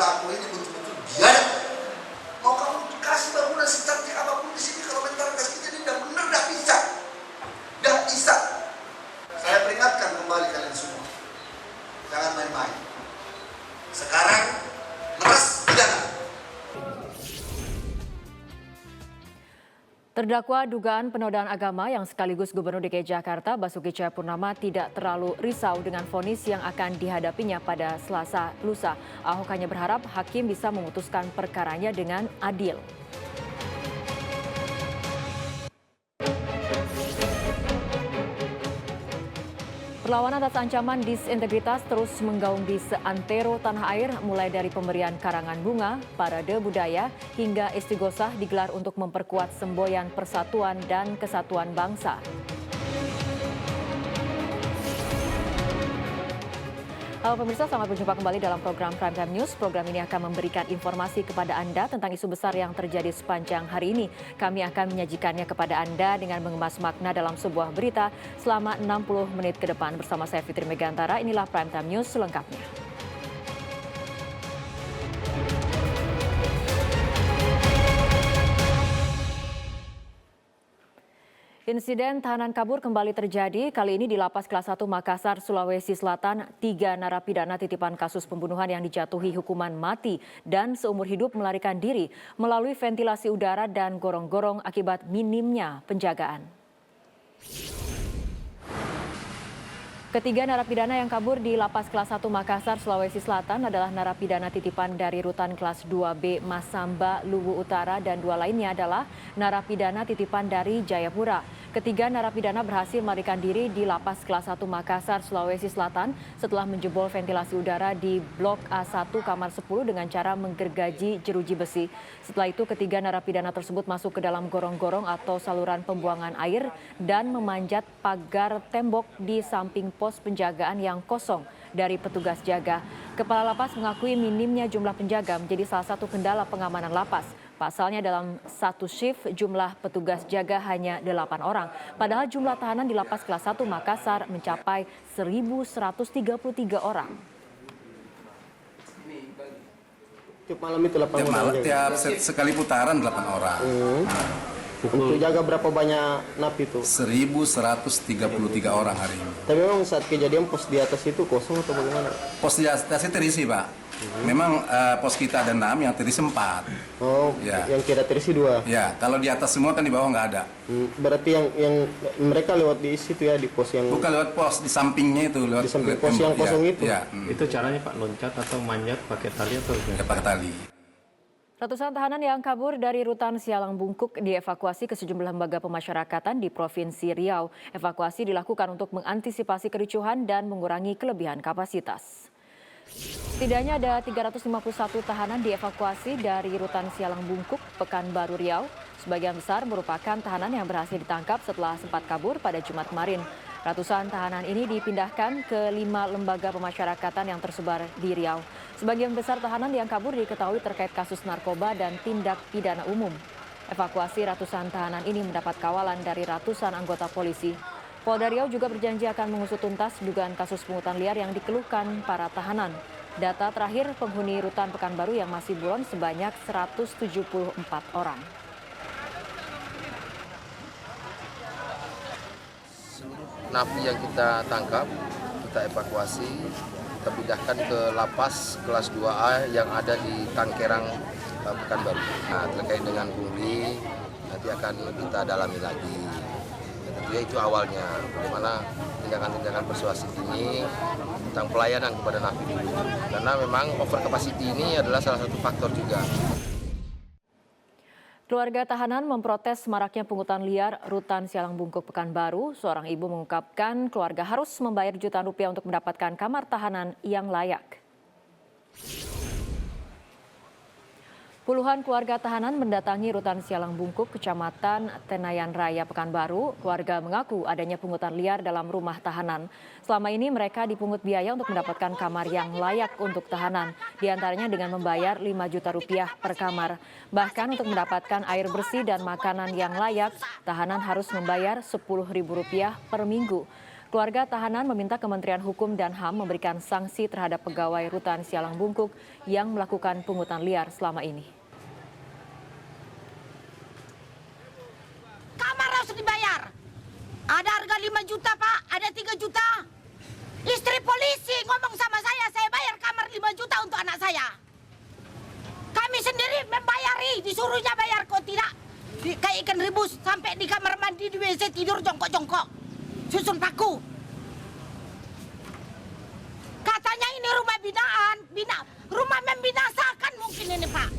pelaku ini betul-betul biadab. Mau kamu kasih bangunan secantik apapun di sini, kalau mentalitas kita ini tidak benar, tidak bisa. Tidak bisa. Saya peringatkan kembali kalian semua, jangan main-main. Sekarang meras pidana. Terdakwa dugaan penodaan agama yang sekaligus Gubernur DKI Jakarta Basuki Cahayapurnama tidak terlalu risau dengan vonis yang akan dihadapinya pada Selasa lusa. Ahok hanya berharap hakim bisa memutuskan perkaranya dengan adil. Perlawanan atas ancaman disintegritas terus menggaung di seantero tanah air, mulai dari pemberian karangan bunga, parade budaya, hingga istighosah digelar untuk memperkuat semboyan persatuan dan kesatuan bangsa. Halo pemirsa, selamat berjumpa kembali dalam program Primetime News. Program ini akan memberikan informasi kepada Anda tentang isu besar yang terjadi sepanjang hari ini. Kami akan menyajikannya kepada Anda dengan mengemas makna dalam sebuah berita selama 60 menit ke depan. Bersama saya Fitri Megantara, inilah Primetime News selengkapnya. Insiden tahanan kabur kembali terjadi, kali ini di Lapas Kelas 1 Makassar, Sulawesi Selatan. 3 narapidana titipan kasus pembunuhan yang dijatuhi hukuman mati dan seumur hidup melarikan diri melalui ventilasi udara dan gorong-gorong akibat minimnya penjagaan. Ketiga narapidana yang kabur di Lapas Kelas 1 Makassar, Sulawesi Selatan adalah narapidana titipan dari Rutan Kelas 2B Masamba, Luwu Utara, dan 2 lainnya adalah narapidana titipan dari Jayapura. Ketiga narapidana berhasil melarikan diri di Lapas Kelas 1 Makassar, Sulawesi Selatan setelah menjebol ventilasi udara di Blok A1 kamar 10 dengan cara menggergaji jeruji besi. Setelah itu ketiga narapidana tersebut masuk ke dalam gorong-gorong atau saluran pembuangan air dan memanjat pagar tembok di samping pos penjagaan yang kosong dari petugas jaga. Kepala lapas mengakui minimnya jumlah penjaga menjadi salah satu kendala pengamanan lapas. Pasalnya dalam satu shift jumlah petugas jaga hanya 8 orang. Padahal jumlah tahanan di Lapas Kelas 1 Makassar mencapai 1.133 orang. Tiap malam itu 8 orang. Tiap sekali putaran 8 orang. Untuk jaga berapa banyak napi itu? 1.133 orang hari ini. Tapi memang saat kejadian pos di atas itu kosong atau bagaimana? Pos di atasnya terisi, Pak. Memang pos kita ada 6, yang terisi 4. Oh, ya. Yang tidak terisi 2. Ya, kalau di atas semua kan di bawah nggak ada. Berarti yang mereka lewat di situ ya, di pos yang... Bukan lewat pos, di sampingnya itu. Lewat di samping pos yang kosong ya, itu? Ya. Itu caranya Pak, loncat atau manjat pakai tali atau Ya, pakai tali. Ratusan tahanan yang kabur dari Rutan Sialang Bungkuk dievakuasi ke sejumlah lembaga pemasyarakatan di Provinsi Riau. Evakuasi dilakukan untuk mengantisipasi kericuhan dan mengurangi kelebihan kapasitas. Setidaknya ada 351 tahanan dievakuasi dari Rutan Sialang Bungkuk, Pekanbaru Riau. Sebagian besar merupakan tahanan yang berhasil ditangkap setelah sempat kabur pada Jumat kemarin. Ratusan tahanan ini dipindahkan ke 5 lembaga pemasyarakatan yang tersebar di Riau. Sebagian besar tahanan yang kabur diketahui terkait kasus narkoba dan tindak pidana umum. Evakuasi ratusan tahanan ini mendapat kawalan dari ratusan anggota polisi. Polda Riau juga berjanji akan mengusut tuntas dugaan kasus pungutan liar yang dikeluhkan para tahanan. Data terakhir penghuni Rutan Pekanbaru yang masih buron sebanyak 174 orang. Napi yang kita tangkap, kita evakuasi, kita pindahkan ke lapas kelas 2A yang ada di Tangkerang, Pekanbaru. Nah, terkait dengan pungli, nanti akan kita dalami lagi. Ya, tentunya itu awalnya, bagaimana tindakan-tindakan persuasif ini tentang pelayanan kepada napi dulu. Karena memang over capacity ini adalah salah satu faktor juga. Keluarga tahanan memprotes maraknya pungutan liar Rutan Sialang Bungkuk Pekanbaru. Seorang ibu mengungkapkan keluarga harus membayar jutaan rupiah untuk mendapatkan kamar tahanan yang layak. Puluhan keluarga tahanan mendatangi Rutan Sialang Bungkuk, Kecamatan Tenayan Raya, Pekanbaru. Keluarga mengaku adanya pungutan liar dalam rumah tahanan. Selama ini mereka dipungut biaya untuk mendapatkan kamar yang layak untuk tahanan. Di antaranya dengan membayar 5 juta rupiah per kamar. Bahkan untuk mendapatkan air bersih dan makanan yang layak, tahanan harus membayar 10.000 rupiah per minggu. Keluarga tahanan meminta Kementerian Hukum dan HAM memberikan sanksi terhadap pegawai rutan Sialang Bungkuk yang melakukan pungutan liar selama ini. Kamar harus dibayar. Ada harga 5 juta, Pak. Ada 3 juta. Istri polisi ngomong sama saya bayar kamar 5 juta untuk anak saya. Kami sendiri membayari, disuruhnya bayar kok tidak. Kayak ikan rebus, sampai di kamar mandi di WC tidur jongkok-jongkok. Susun paku. Katanya ini rumah binaan, rumah membinasakan mungkin ini, Pak.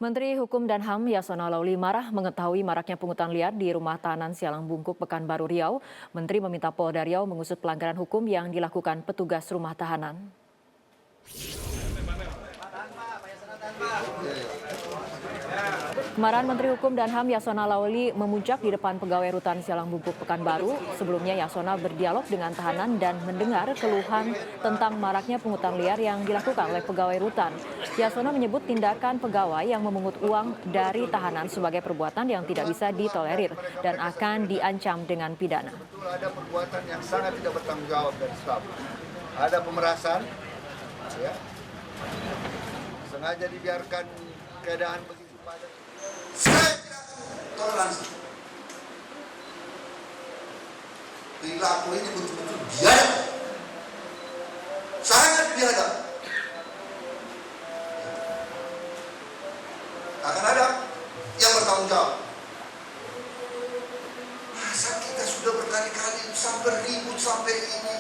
Menteri Hukum dan HAM Yasona Lauli marah mengetahui maraknya pungutan liar di rumah tahanan Sialang Bungkuk, Pekanbaru Riau. Menteri meminta Polda Riau mengusut pelanggaran hukum yang dilakukan petugas rumah tahanan. Kemarahan Menteri Hukum dan HAM Yasona Lauli memuncak di depan pegawai rutan Sialang Bungkuk, Pekanbaru. Sebelumnya Yasona berdialog dengan tahanan dan mendengar keluhan tentang maraknya pungutan liar yang dilakukan oleh pegawai rutan. Yasona menyebut tindakan pegawai yang memungut uang dari tahanan sebagai perbuatan yang tidak bisa ditolerir dan akan diancam dengan pidana. Ada perbuatan yang sangat tidak bertanggung jawab dari staf. Ada pemerasan, ya. Sengaja dibiarkan keadaan begitu padat. Saya tidak akan toleransi. Perilaku ini betul-betul biadab. Sangat biadab. Akan ada yang bertanggung jawab. Masa kita sudah berkali-kali sampai ribut sampai ini.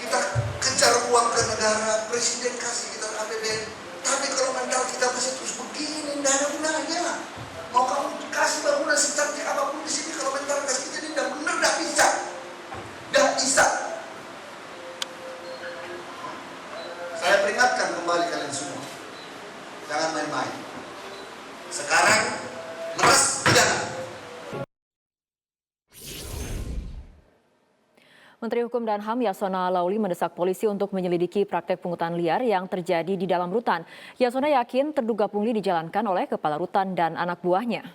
Kita kejar uang ke negara, presiden kasih kita APBN. Tapi kalau mental kita masih terus begini, tidak ada gunanya. Mau kamu kasih bangunan secantik apapun di sini, kalau mental kita ini tidak benar, tidak bisa. Tidak bisa. Saya peringatkan kembali kalian semua. Jangan main-main. Sekarang, lepas pidana. Menteri Hukum dan HAM Yasona Lauli mendesak polisi untuk menyelidiki praktek pungutan liar yang terjadi di dalam rutan. Yasona yakin terduga pungli dijalankan oleh kepala rutan dan anak buahnya.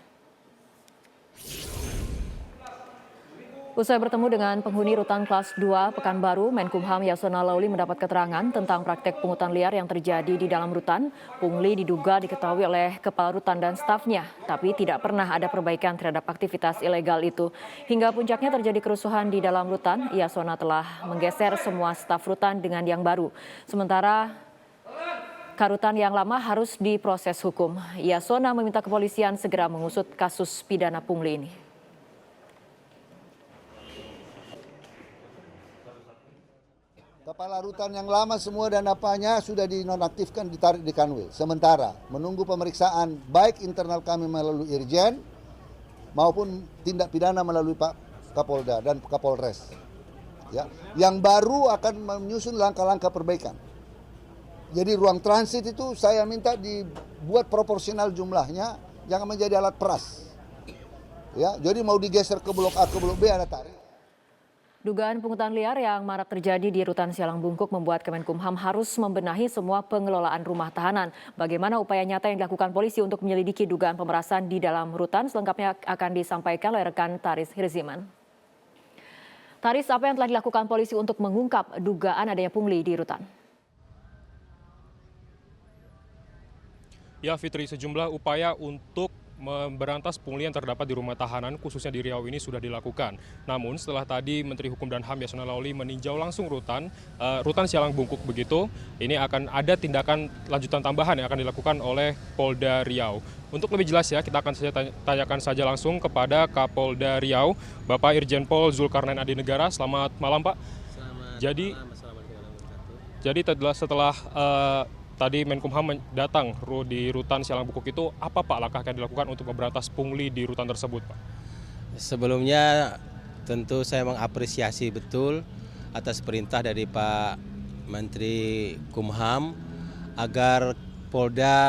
Usai bertemu dengan penghuni rutan kelas 2 Pekanbaru, Menkumham Yasona Lauli mendapat keterangan tentang praktek pungutan liar yang terjadi di dalam rutan. Pungli diduga diketahui oleh kepala rutan dan stafnya, tapi tidak pernah ada perbaikan terhadap aktivitas ilegal itu. Hingga puncaknya terjadi kerusuhan di dalam rutan, Yasona telah menggeser semua staf rutan dengan yang baru. Sementara karutan yang lama harus diproses hukum. Yasona meminta kepolisian segera mengusut kasus pidana pungli ini. Kepala rutan yang lama semua dan apanya sudah dinonaktifkan, ditarik di kanwil. Sementara menunggu pemeriksaan baik internal kami melalui Irjen maupun tindak pidana melalui Pak Kapolda dan Kapolres. Ya, yang baru akan menyusun langkah-langkah perbaikan. Jadi ruang transit itu saya minta dibuat proporsional jumlahnya, jangan menjadi alat peras. Ya, jadi mau digeser ke blok A ke blok B ada tarik. Dugaan pungutan liar yang marak terjadi di rutan Sialang Bungkuk membuat Kemenkumham harus membenahi semua pengelolaan rumah tahanan. Bagaimana upaya nyata yang dilakukan polisi untuk menyelidiki dugaan pemerasan di dalam rutan? Selengkapnya akan disampaikan oleh rekan Taris Hirziman. Taris, apa yang telah dilakukan polisi untuk mengungkap dugaan adanya pungli di rutan? Ya Fitri, sejumlah upaya untuk memberantas pungli yang terdapat di rumah tahanan khususnya di Riau ini sudah dilakukan. Namun setelah tadi Menteri Hukum dan HAM Yasona Lauli meninjau langsung rutan Sialang Bungkuk begitu, ini akan ada tindakan lanjutan tambahan yang akan dilakukan oleh Polda Riau. Untuk lebih jelas ya, kita akan tanyakan saja langsung kepada Kapolda Riau, Bapak Irjen Pol Zulkarnain Adinegara. Selamat malam Pak. Jadi setelah tadi Menkumham datang di rutan Sialang Bungkuk itu, apa Pak langkah yang dilakukan untuk memberantas pungli di rutan tersebut Pak? Sebelumnya tentu saya mengapresiasi betul atas perintah dari Pak Menteri Kumham agar Polda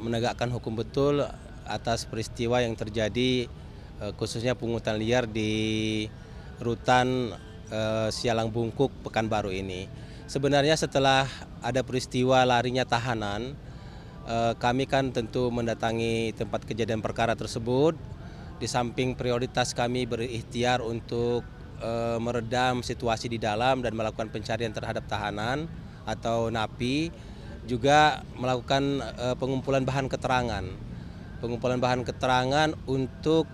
menegakkan hukum betul atas peristiwa yang terjadi khususnya pungutan liar di rutan Sialang Bungkuk Pekanbaru ini. Sebenarnya setelah ada peristiwa larinya tahanan, kami kan tentu mendatangi tempat kejadian perkara tersebut Di samping prioritas kami berikhtiar untuk meredam situasi di dalam dan melakukan pencarian terhadap tahanan atau napi, juga melakukan pengumpulan bahan keterangan. Pengumpulan bahan keterangan untuk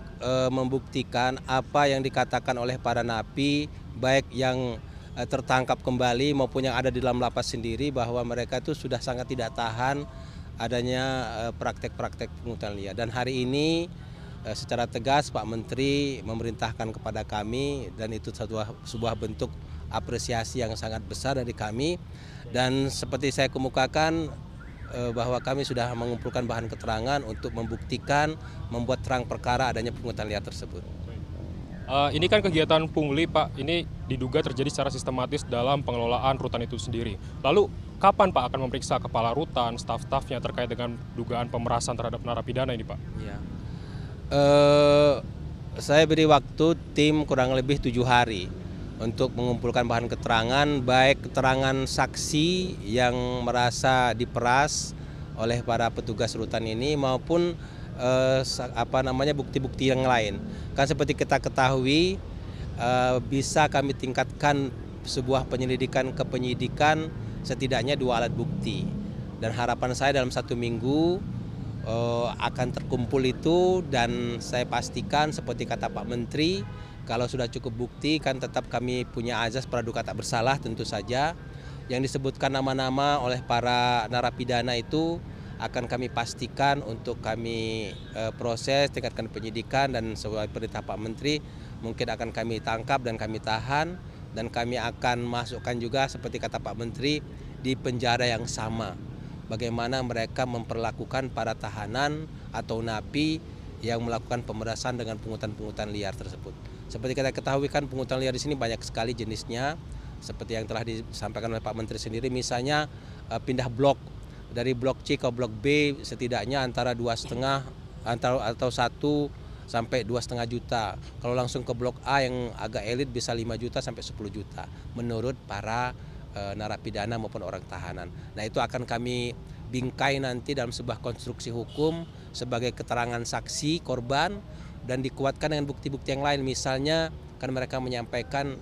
membuktikan apa yang dikatakan oleh para napi, baik yang tertangkap kembali maupun yang ada di dalam lapas sendiri, bahwa mereka itu sudah sangat tidak tahan adanya praktek-praktek pungutan liar. Dan hari ini secara tegas Pak Menteri memerintahkan kepada kami, dan itu sebuah bentuk apresiasi yang sangat besar dari kami. Dan seperti saya kemukakan bahwa kami sudah mengumpulkan bahan keterangan untuk membuktikan, membuat terang perkara adanya pungutan liar tersebut. Ini kan kegiatan pungli, Pak, ini diduga terjadi secara sistematis dalam pengelolaan rutan itu sendiri. Lalu kapan Pak akan memeriksa kepala rutan, staf-stafnya terkait dengan dugaan pemerasan terhadap narapidana ini, Pak? Ya. Saya beri waktu tim kurang lebih 7 hari untuk mengumpulkan bahan keterangan, baik keterangan saksi yang merasa diperas oleh para petugas rutan ini maupun bukti-bukti yang lain. Kan seperti kita ketahui, bisa kami tingkatkan sebuah penyelidikan ke penyidikan setidaknya 2 alat bukti. Dan harapan saya dalam 1 minggu akan terkumpul itu, dan saya pastikan seperti kata Pak Menteri, kalau sudah cukup bukti kan tetap kami punya azas praduga tak bersalah tentu saja. Yang disebutkan nama-nama oleh para narapidana itu akan kami pastikan untuk kami proses, tingkatkan penyidikan, dan sesuai perintah Pak Menteri mungkin akan kami tangkap dan kami tahan, dan kami akan masukkan juga seperti kata Pak Menteri di penjara yang sama. Bagaimana mereka memperlakukan para tahanan atau napi yang melakukan pemerasan dengan pungutan-pungutan liar tersebut. Seperti kita ketahui kan pungutan liar di sini banyak sekali jenisnya, seperti yang telah disampaikan oleh Pak Menteri sendiri, misalnya pindah blok dari blok C ke blok B setidaknya antara 2,5 atau 1 sampai 2,5 juta. Kalau langsung ke blok A yang agak elit bisa 5 juta sampai 10 juta menurut para narapidana maupun orang tahanan. Nah, itu akan kami bingkai nanti dalam sebuah konstruksi hukum sebagai keterangan saksi korban, dan dikuatkan dengan bukti-bukti yang lain. Misalnya kan mereka menyampaikan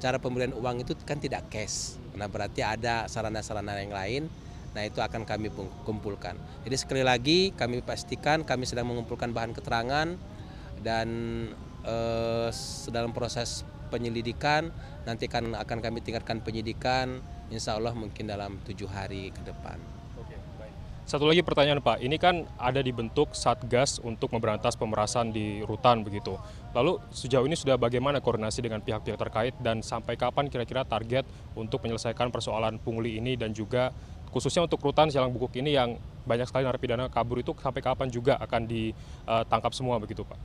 cara pemberian uang itu kan tidak cash. Nah, berarti ada sarana-sarana yang lain. Nah, itu akan kami kumpulkan. Jadi sekali lagi kami pastikan kami sedang mengumpulkan bahan keterangan, dan dalam proses penyelidikan nanti akan kami tingkatkan penyidikan, insya Allah mungkin dalam 7 hari ke depan. Oke, baik. Satu lagi pertanyaan Pak, ini kan ada dibentuk Satgas untuk memberantas pemerasan di rutan begitu. Lalu sejauh ini sudah bagaimana koordinasi dengan pihak-pihak terkait, dan sampai kapan kira-kira target untuk menyelesaikan persoalan pungli ini, dan juga khususnya untuk rutan Sialang Bungkuk ini yang banyak sekali narapidana kabur itu sampai kapan juga akan ditangkap semua begitu Pak?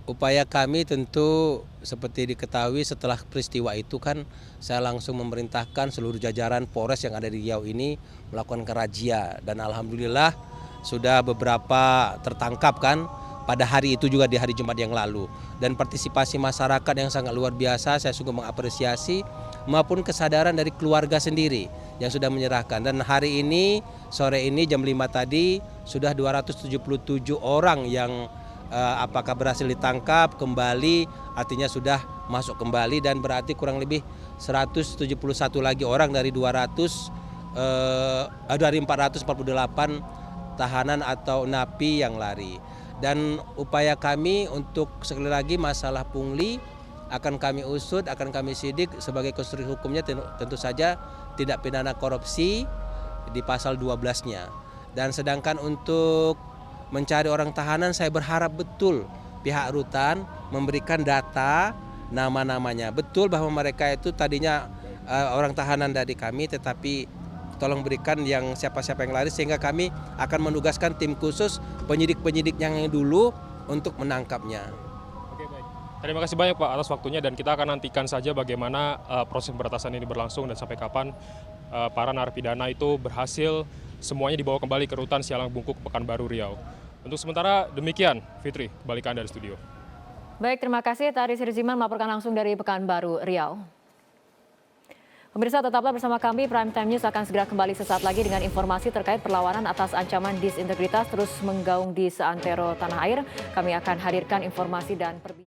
Upaya kami tentu seperti diketahui setelah peristiwa itu kan saya langsung memerintahkan seluruh jajaran Polres yang ada di Riau ini melakukan razia, dan alhamdulillah sudah beberapa tertangkap kan pada hari itu juga di hari Jumat yang lalu, dan partisipasi masyarakat yang sangat luar biasa saya sungguh mengapresiasi, maupun kesadaran dari keluarga sendiri yang sudah menyerahkan. Dan hari ini sore ini jam 5 tadi sudah 277 orang yang apakah berhasil ditangkap kembali, artinya sudah masuk kembali, dan berarti kurang lebih 171 lagi orang dari 448 tahanan atau napi yang lari. Dan upaya kami untuk sekali lagi masalah pungli akan kami usut, akan kami sidik sebagai konstruksi hukumnya tentu saja tindak pidana korupsi di pasal 12-nya. Dan sedangkan untuk mencari orang tahanan, saya berharap betul pihak rutan memberikan data nama-namanya. Betul bahwa mereka itu tadinya orang tahanan dari kami, tetapi tolong berikan yang siapa-siapa yang lari, sehingga kami akan menugaskan tim khusus penyidik-penyidik yang dulu untuk menangkapnya. Oke, baik. Terima kasih banyak Pak atas waktunya, dan kita akan nantikan saja bagaimana proses pemberantasan ini berlangsung dan sampai kapan para narapidana itu berhasil semuanya dibawa kembali ke rutan Sialang Bungkuk, Pekanbaru, Riau. Untuk sementara demikian, Fitri, kembali ke Anda di studio. Baik, terima kasih Taris Riziman melaporkan langsung dari Pekanbaru, Riau. Pemirsa, tetaplah bersama kami. Prime Time News akan segera kembali sesaat lagi dengan informasi terkait perlawanan atas ancaman disintegritas terus menggaung di seantero tanah air. Kami akan hadirkan informasi dan perbincangan.